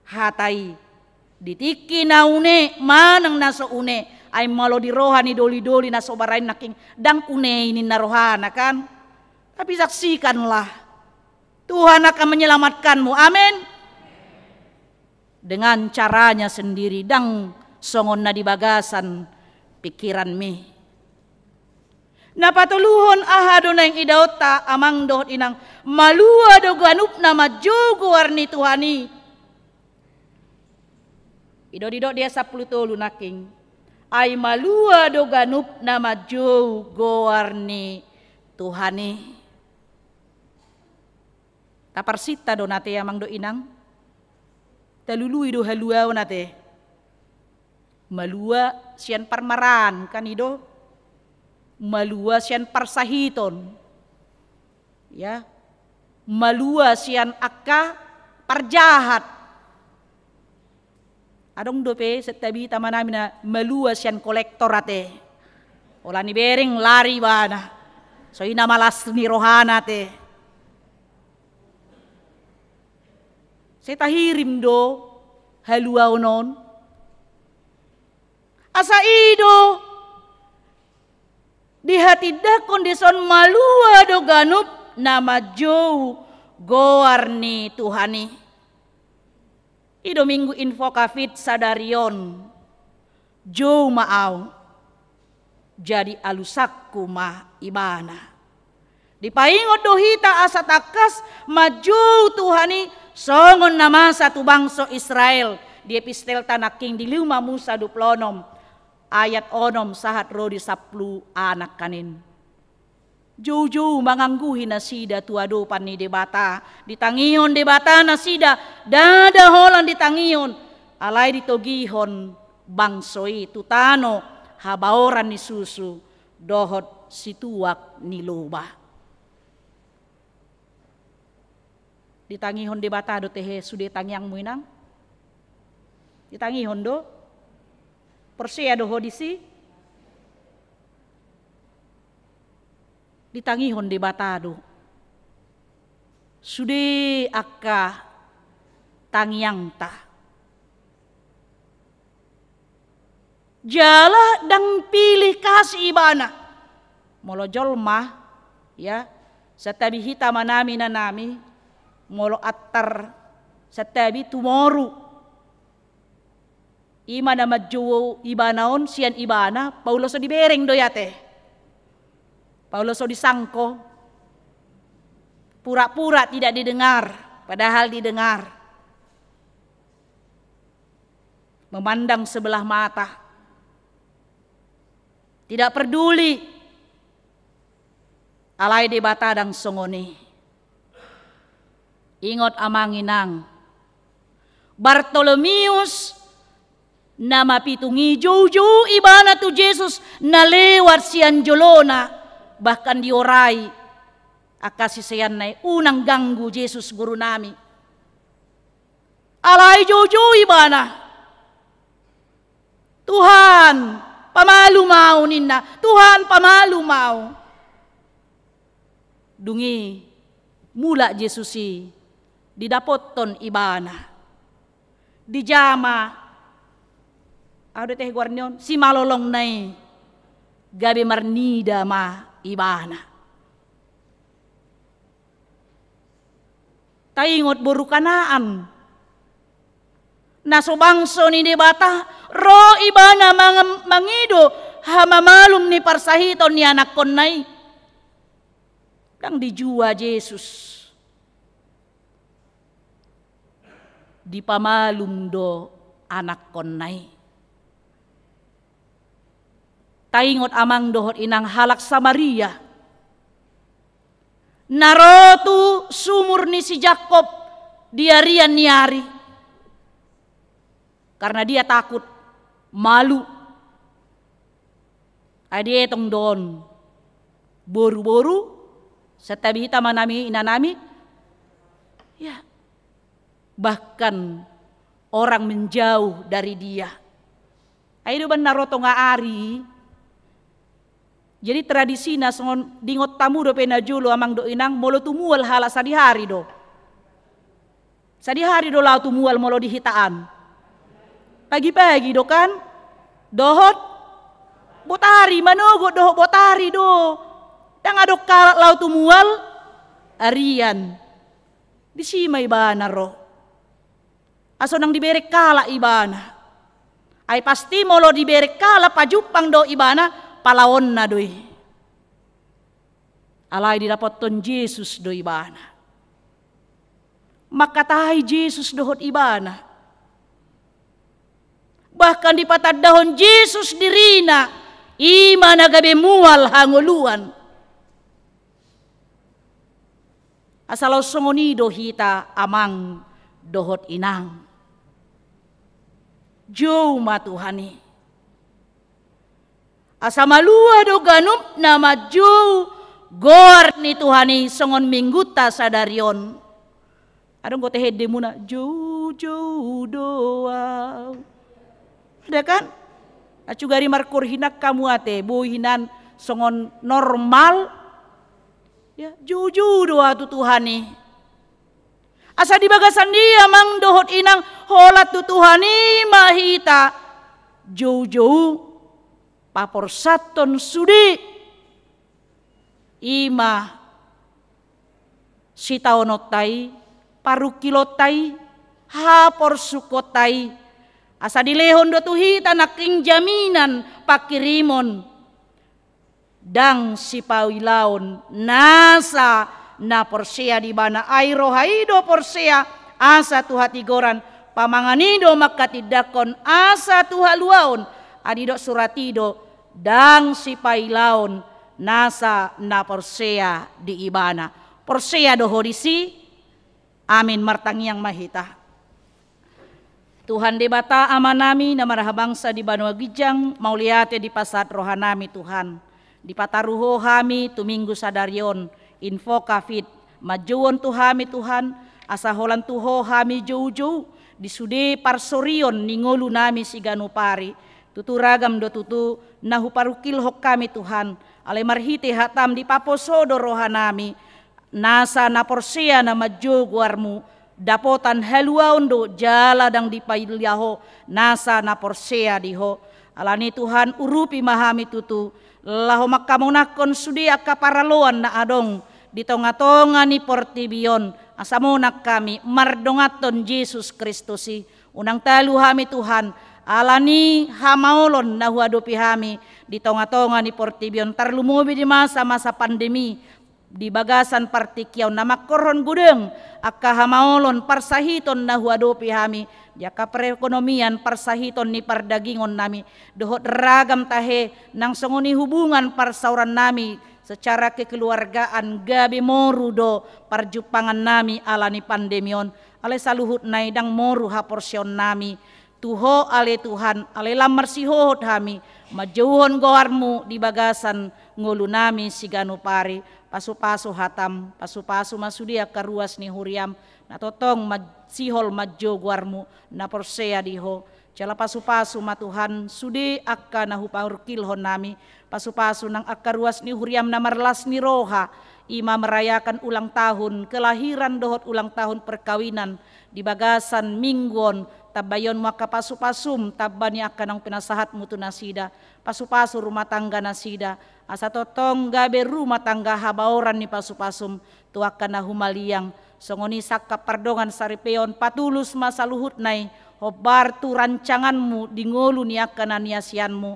hatai ditiki naune manang naso une ay malo di rohani doli-doli naso barain naking dang une ini narohana kan tapi saksikanlah Tuhan akan menyelamatkanmu amin dengan caranya sendiri dang songon na di bagasan pikiran mi. Napatuluhon ahado na yung idauta amang dohot inang malua do ganup na majogo warni Tuhani. Ido-dido dia 10 tolu naking ay malua do ganup na majogo warni Tuhani. Taparsita do nate amang do inang talului do haluaw nate malua sian parmaran kan ido malua sian parsahiton ya malua sian akka parjahat adong dope setabi tamanami na malua sian kolektor ate ola ni bering lari bana so ina malas ni rohana te setahirim do halua onon asa ido di hati dakon dison malua do ganup nama jou goarni Tuhani. Ido minggu info kafit sadarion jou maaw jadi alusakku mah ibana. Dipaingot do hita asa takas majou Tuhani songon nama satu bangso Israel di epistel tanaking di 5 Musa 26 ayat onom sahat rodi 10 anak kanin. Jojo mangangguhi nasida tuado pani debata ditangion debata nasida dada holan ditangion alay ditogihon bangsoi tutano habaoran ni susu dohot situak ni loba. Ditangihon debata do tehe sude tangiang muinang ditangihon do Persea do hodisi ditangihon di batado sude akka tangiang ta jala dang pilih kasih ibana molo jolma ya satabi hita manami nanami molo attar satabi tumoru ima na madjo ibanaon sian ibana Paulo so dibereng doyate Paulo so disangko pura-pura tidak didengar padahal didengar memandang sebelah mata tidak peduli alai de batadang songoni ingot amanginang Bartolomeus nama pitungi jauh-jauh ibana tu Jesus na lewat sian jolona bahkan diorai akasi sayan nai unang ganggu Jesus guru nami alai jauh-jauh ibana Tuhan pamalu mau ninna Tuhan pamalu mau dungi mula Jesusi didapoton ibana dijama ada teh guarnion si malolong nai gabe marnida ma ibana taingot boru kanaan naso bangso ni debata ro ibana mangido hama malum ni parsahiton ni anak konnai kang dijua Yesus di pamalum do anak konnai taingot amang dohot inang halak Samaria narotu sumur ni si Jakob diarian niari karena dia takut malu adi etong don boru-boru setabita manami inanami ya bahkan orang menjauh dari dia. Ayo benar roto nga ari. Jadi tradisi na songon dingot tamu do pena julo amang do inang molo tumual hala sadihari do. Sadihari do lau tumual molo dihitaan. Pagi-pagi do kan dohot botari manogo dohot botari do. Dang adok lau tumual arian. Disimay ba na ro. Aso nang diberek kala ibana. Ay pasti molo diberek kala pajupang do ibana palawon na doy. Alay didapoton Jesus do ibana. Makatahay Jesus dohot ibana. Bahkan dipatadahon Jesus dirina ima nagabe mual hanguluan. Asalaw songonido hita amang dohot inang. Jauh ma Tuhani. Asa malua do ganup nama jauh gor ni Tuhani songon mingguta sadarion. Adong ko tehede muna jauh doa. Ada kan? Acu gari markur hinak kamu ate hinan songon normal. Ya jauh doa tu Tuhani. Asa di bagasan dia mang dohot inang holat tu Tuhani mahita jauh papor saton sudi ima sitaonotai parukilotai hapor sukotai asa dilehon do tuhita naking jaminan pakirimon dang sipawilaon nasa na porsea di bana airo haido porsea asa tuha tigoran pamanganido makatidakon asa tuha luaon adido suratido dang sipailaon nasa na porsea di ibana porsea do hodisi amin martangyang mahita Tuhan debata amanami na marahabangsa di Banua Gijang mauliate di pasat rohanami Tuhan di pataruho hami tuminggu sadarion info kafit majuon tuhami Tuhan asa holan tuho hami jauh-jauh disude parsorion ningolu nami si ganupari tuturagam do tutu nahu parukil hok kami Tuhan ale marhite hatam di paposodo rohanami nasa na porsea na majo guarmu dapotan haluaon do jaladang di pailyaho nasa na porsea diho alani Tuhan urupi mahami tutu laho makamunakon sudi akaparaloan na adong di tonga-tonga ni portibion asamunak kami mardongaton Jesus Kristusi unang talu hami Tuhan alani hamaolon na huadopi hami di tonga-tonga ni portibion tarlumubi di masa-masa pandemi di bagasan partikyaw na makoron gudeng akka hamaolon parsahiton na huadopi hami jaka perekonomian parsahiton ni pardagingon nami dohot ragam tahe nang songoni hubungan parsauran nami secara kekeluargaan gabi moru do parjupangan nami alani pandemion ale saluhut naidang moru haporsyon nami Tuho ale Tuhan, ale lamar sihohot hami, majauhon goharmu di bagasan ngulu nami siganu pari, pasu-pasu hatam, pasu-pasu masudia karuas ni huriam, na totong sihol majo goharmu, na porsea diho, jala pasu-pasu matuhan, sudi akka na hupahurkilhon nami, pasu-pasu nang akka ruas ni huriam na marlas ni roha, ima merayakan ulang tahun, kelahiran dohot ulang tahun perkawinan, di bagasan mingguon, tabayon maka pasu-pasum, tabani akan ang pinasahat mutu nasida, pasu-pasu rumah tangga nasida, asa totong gabe rumah tangga habaoran ni pasu-pasum, tuakan na humaliang, songoni sakka pardongan saripeon, patulus masa luhut nai, hobar tu rancanganmu, dingolu ni akan aniasianmu,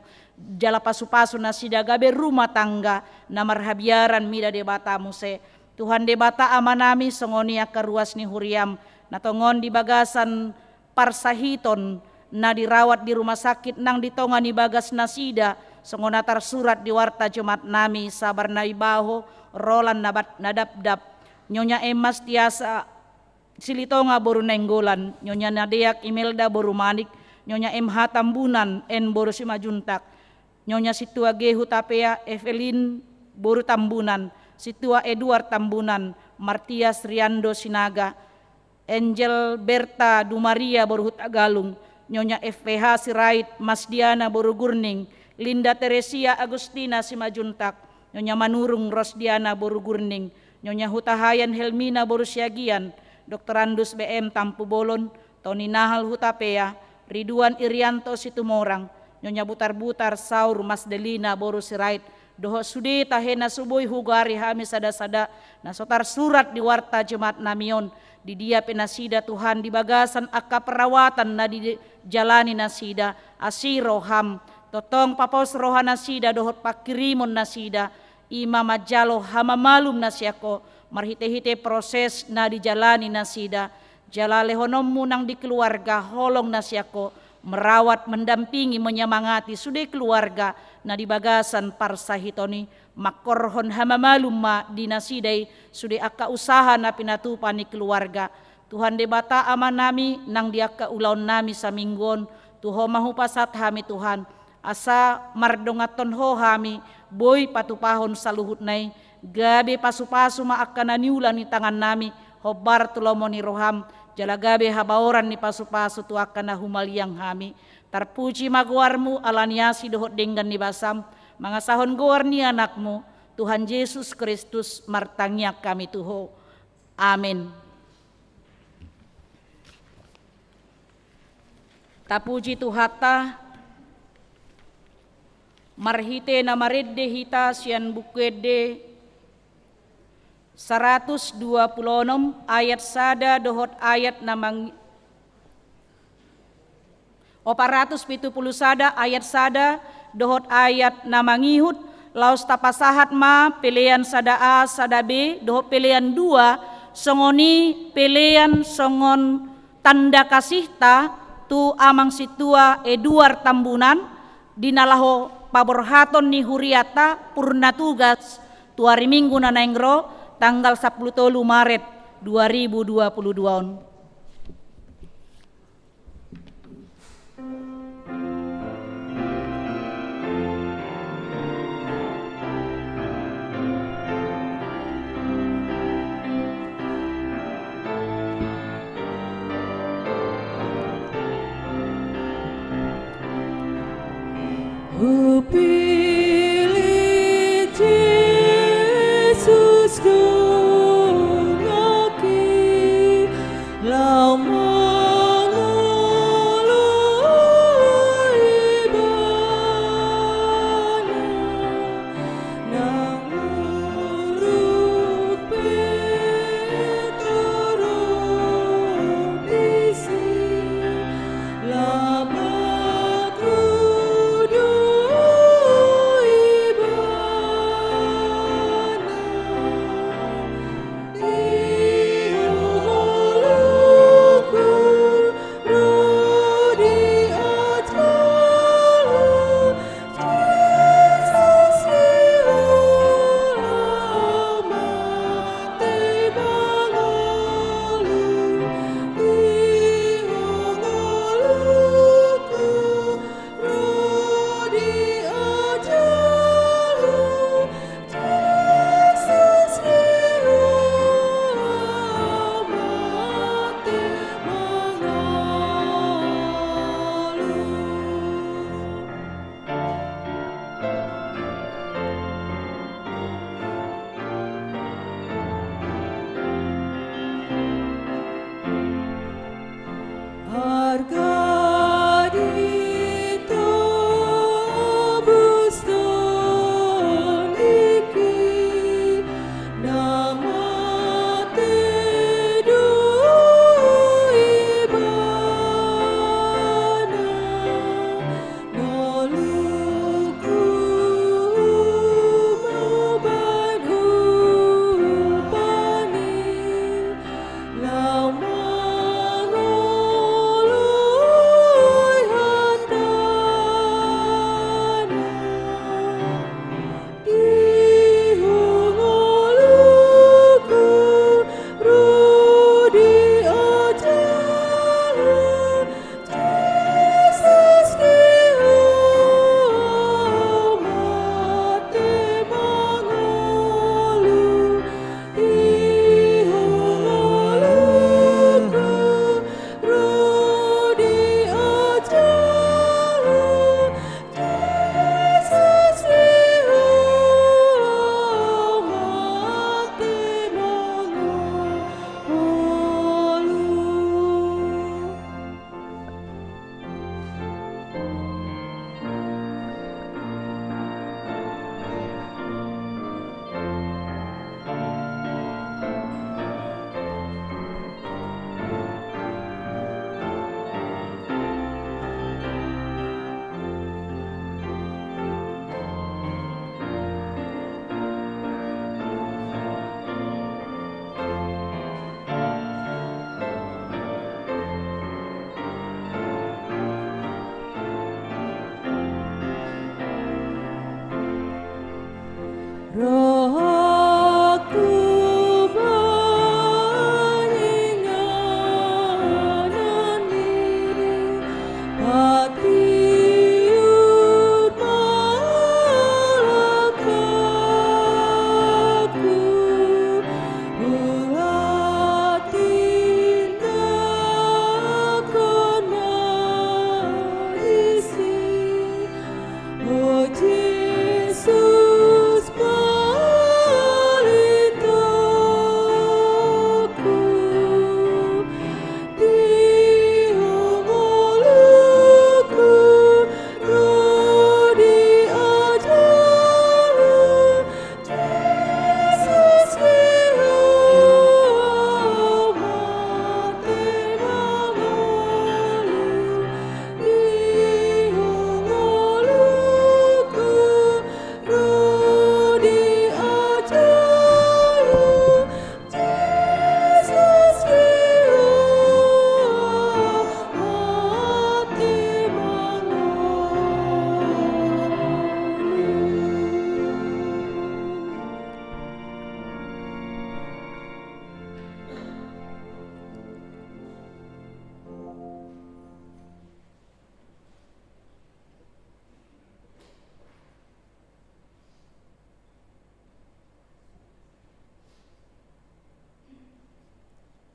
jala pasu-pasu nasida gabe rumah tangga na marhabiaran mida debata muse Tuhan debata amanami songoni akka ruas ni huriam natongon di bagasan parsahiton na dirawat di rumah sakit nang ditonga ni bagas nasida songona tarsurat di warta Jumat nami sabar na ibaho rolan nadabdab nyonya emas tiasa silitonga boru nenggolan nyonya nadeak Imelda boru manik nyonya MH Tambunan en boru simajuntak nyonya situa Gehu Tapea Evelyn boru Tambunan, situa Edward Tambunan, Martias Riando Sinaga, Angel Berta Dumaria boru Hutagalung, nyonya FPH Sirait Mas Diana boru Gurning, Linda Teresia Agustina Simajuntak, nyonya Manurung Rosdiana boru Gurning, nyonya Hutahayan Helmina boru Siagian, Dr. Andus BM Tampu Bolon, Tony Nahal Hutapea, Ridwan Irianto Situmorang, nyonya butar-butar saur Mas Delina boru sirait doho sudi tahena subuh hugari hami sada-sada na sotar surat di warta Jumat namion di dia penasida Tuhan di bagasan akka perawatan na di jalani nasida asiro ham totong papos roha nasida dohot pakirimon nasida ima majalo hamamalum nasiako marhite-hite proses na di jalani nasida jalale honommu nang di keluarga holong nasiako merawat, mendampingi, menyemangati sudah keluarga na di bagasan parsahitoni makorhon hamamalum ma dinasidai sudah akka usaha na pinatupani keluarga Tuhan debata aman nami nang diaka ulaun nami saminggon tuho mahupasat hami Tuhan asa mardongaton ho hami boy patupahon saluhut nai gabe pasu-pasu ma akka naniulan ni tangan nami hobar tulomoni roham jalagabe habaoran ni pasu-pasu tu akan humaliang hami tarpuji maguarmu alaniasi dohot denggan ni basam mangasahon guar ni anakmu Tuhan Yesus Kristus martangnya kami tuho amin. Tapuji tuhata marhite na maredde hita sian bukede 126 ayat sada dohot ayat namang 470 sada ayat sada dohot ayat namangihut laos tapasahat ma pelean sada A sada B dohot pelean 2 songoni pelean songon tanda kasih ta tu amang situa Edward Tambunan dinalaho paborhaton ni huriata purna tugas tu hari Minggu nanaengro tanggal 10 Maret 2022.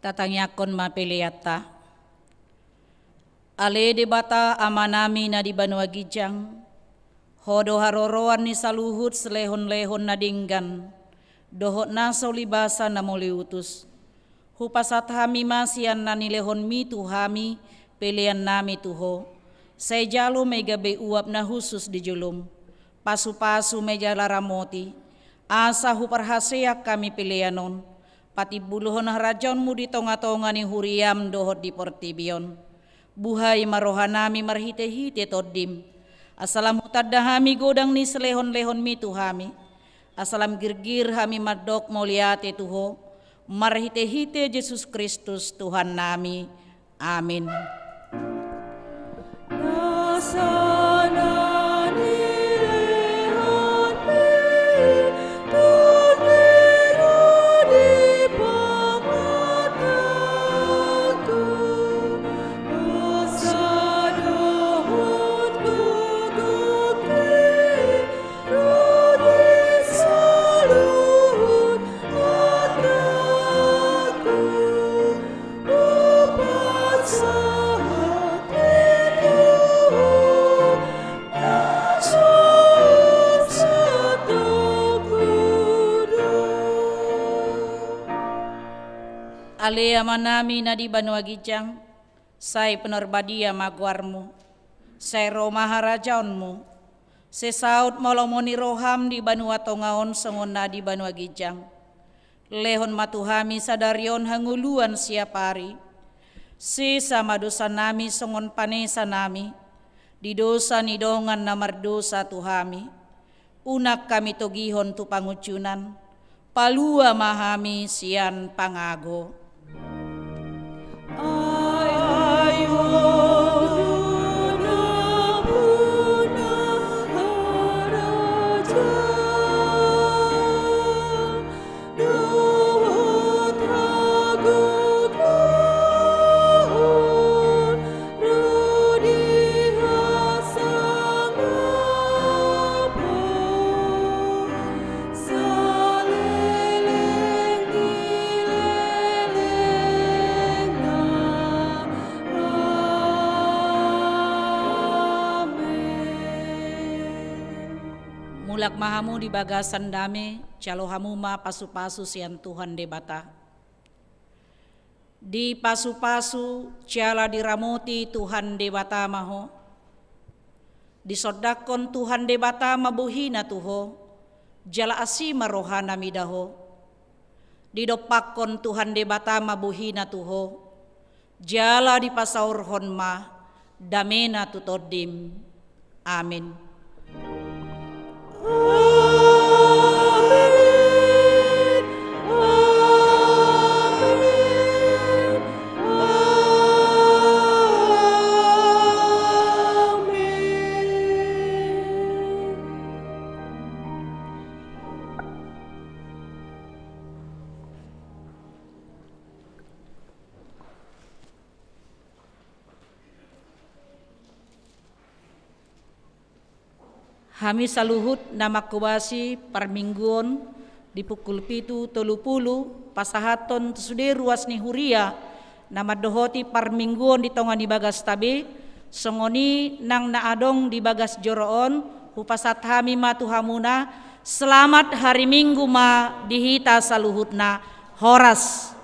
Tatangyakon mapiliata. Ale debata amanami na di Banua Gijang, hodo haroroan ni saluhut selehon-lehon na dinggan, dohot na solibasa na moliutus. Hupasat hami masian na nilehon mi tuhami, pilihan nami tuho. Say jalo may gabi uap na husus di julum, pasu-pasu may jalaramoti, asa huparhaseak kami pilihanon, pati buluhon harajonmu di tonga-tonga ni huriam dohot di portibion. Buhay marohanami marhite-hite todim. Asalam hutadahami godang ni selehon-lehon mi tuhami. Asalam girgir hami madok moliate tuho. Marhite-hite Yesus Kristus Tuhan nami. Amin. Ale amanami na di Banua Gijang, say penerbadia magwarmu, say Roma harajaonmu, say saud molomoni roham di Banua Tongaon songon na di Banua Gijang, lehon matuhami sadarion hanguluan siapari, si sama dosa nami songon panesa nami, di dosa nidongan namar dosa tuhami, unak kami togihon tu pangucunan, palua mahami sian pangago. Mulak mahamu di bagasan dame, calo hamuma pasu-pasu sian Tuhan debata. Di pasu-pasu cala diramoti Tuhan debata maho. Disodakon Tuhan debata mabuhina tuho, jala asima rohana midaho. Didopakon Tuhan debata mabuhina tuho, jala di pasaurhon ma, damena tutodim. Amin. Hami saluhut nama kubasi parmingguon di pukul 7:30 pasahaton tesude ruas ni huria nama dohoti parmingguon di tongan di bagas tabe songoni nang naadong di bagas joroon hupasat hami matu hamuna selamat hari Minggu ma dihita saluhutna horas.